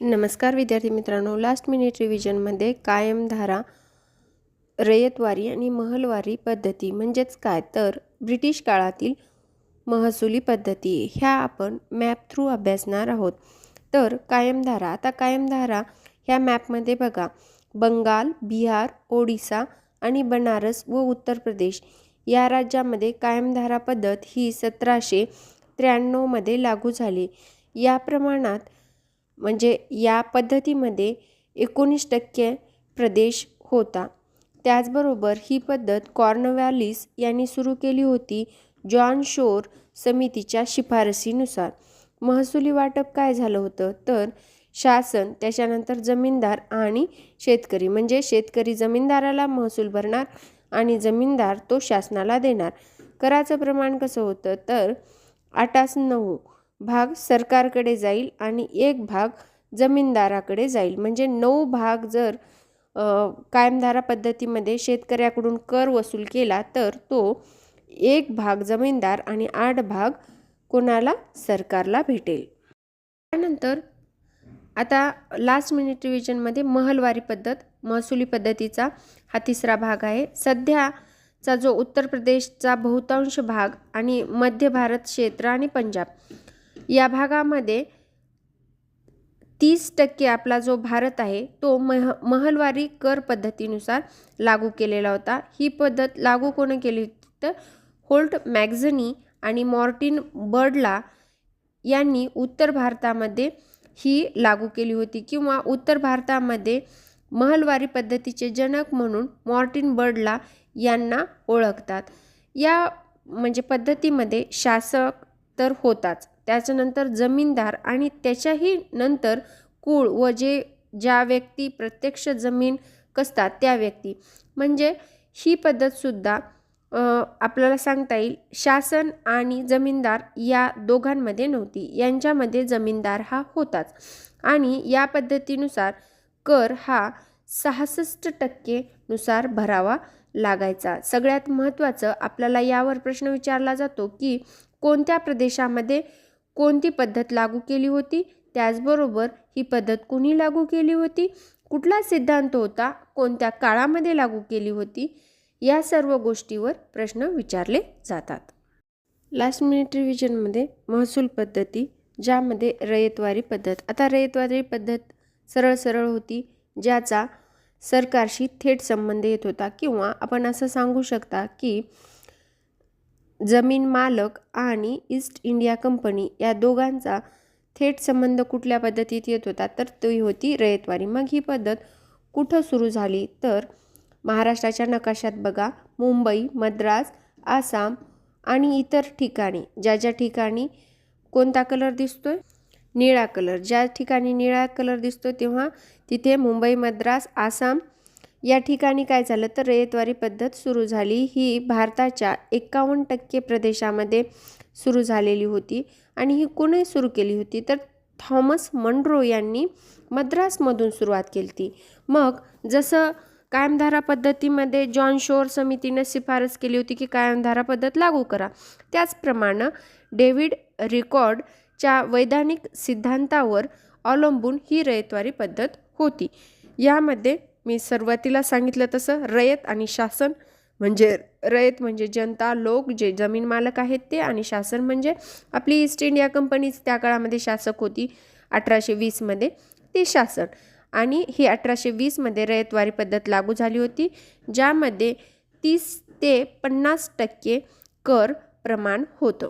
नमस्कार विद्यार्थी मित्रांनो, लास्ट मिनिट रिव्हिजनमध्ये कायमधारा, रयतवारी आणि महलवारी पद्धती म्हणजेच काय तर ब्रिटिश काळातील महसुली पद्धती ह्या आपण मॅप थ्रू अभ्यासणार आहोत। तर आता कायमधारा ह्या मॅपमध्ये बघा, बंगाल, बिहार, ओडिसा आणि बनारस व उत्तर प्रदेश या राज्यामध्ये कायमधारा पद्धत ही 1793 मध्ये लागू झाली। या प्रमाणात म्हणजे या पद्धतीमध्ये 19% प्रदेश होता। त्याचबरोबर ही पद्धत कॉर्नवॅलिस यांनी सुरू केली होती जॉन शोर समितीच्या शिफारसीनुसार। महसुली वाटप काय झालं होतं तर शासन, त्याच्यानंतर जमीनदार आणि शेतकरी, म्हणजे शेतकरी जमीनदाराला महसूल भरणार आणि जमीनदार तो शासनाला देणार। कराचं प्रमाण कसं होतं तर 8/9 भाग सरकारकडे जाईल आणि 1 भाग जमीनदाराकडे जाईल। म्हणजे 9 भाग जर कायमधारा पद्धतीमध्ये शेतकऱ्याकडून कर वसूल केला तर तो 1 भाग जमीनदार आणि 8 भाग कोणाला, सरकारला भेटेल। त्यानंतर आता लास्ट मिनिट रिव्हिजनमध्ये महलवारी पद्धत, महसुली पद्धतीचा हा तिसरा भाग आहे। सध्याचा जो उत्तर प्रदेशचा बहुतांश भाग आणि मध्य भारत क्षेत्र आणि पंजाब या भागामध्ये 30% आपला जो भारत आहे तो महलवारी कर पद्धतीनुसार लागू केलेला होता। ही पद्धत लागू कोणी केली होती तर होल्ट मॅगझनी आणि मॉर्टिन बर्डला यांनी उत्तर भारतामध्ये ही लागू केली होती, किंवा उत्तर भारतामध्ये महलवारी पद्धतीचे जनक म्हणून मॉर्टिन बर्डला यांना ओळखतात। या म्हणजे पद्धतीमध्ये शासक तर होताच, त्याच्यानंतर जमीनदार आणि त्याच्याही नंतर कुळ व ज्या व्यक्ती प्रत्यक्ष जमीन कसतात त्या व्यक्ती, म्हणजे ही पद्धत सुद्धा आपल्याला सांगता येईल शासन आणि जमीनदार या दोघांमध्ये नव्हती, यांच्यामध्ये जमीनदार हा होताच। आणि या पद्धतीनुसार कर हा 66% नुसार भरावा लागायचा। सगळ्यात महत्त्वाचं आपल्याला यावर प्रश्न विचारला जातो की कोणत्या प्रदेशामध्ये कोणती पद्धत लागू केली होती, त्याचबरोबर ही पद्धत कुणी लागू केली होती, कुठला सिद्धांत होता, कोणत्या काळामध्ये लागू केली होती, या सर्व गोष्टीवर प्रश्न विचारले जातात। लास्ट मिनिट रिव्हिजनमध्ये महसूल पद्धती, ज्यामध्ये रयतवारी पद्धत। आता रयतवारी पद्धत सरळ होती, ज्याचा सरकारशी थेट संबंध येत होता, किंवा आपण असं सांगू शकता की जमीन मालक आणि ईस्ट इंडिया कंपनी या दोघांचा थेट संबंध कुठल्या पद्धतीत येत होता तर ती होती रयतवारी। मग ही पद्धत कुठं सुरू झाली तर महाराष्ट्राच्या नकाशात बघा, मुंबई, मद्रास, आसाम आणि इतर ठिकाणी, ज्या ठिकाणी कोणता कलर दिसतोय, निळा कलर, ज्या ठिकाणी निळा कलर दिसतो तेव्हा तिथे मुंबई, मद्रास, आसाम या ठिकाणी काय झालं तर रयतवारी पद्धत सुरू झाली। ही भारताच्या 51% प्रदेशामध्ये सुरू झालेली होती आणि ही कोणी सुरू केली होती तर थॉमस मन्रो यांनी मद्रासमधून सुरुवात केली होती। मग जसं कायमधारा पद्धतीमध्ये जॉन शोर समितीने शिफारस केली होती की कायमधारा पद्धत लागू करा, त्याचप्रमाणे डेव्हिड रिकॉर्डच्या वैधानिक सिद्धांतावर अवलंबून ही रयतवारी पद्धत होती। यामध्ये मी सुरुवातीला सांगितलं तसं रयत आणि शासन, म्हणजे रयत म्हणजे जनता, लोक जे जमीन मालक आहेत ते, आणि शासन म्हणजे आपली ईस्ट इंडिया कंपनी त्या काळामध्ये शासक होती 1820 मध्ये, ते शासन। आणि ही 1820 मध्ये रयतवारी पद्धत लागू झाली होती, ज्यामध्ये 30 ते 50% कर प्रमाण होतं।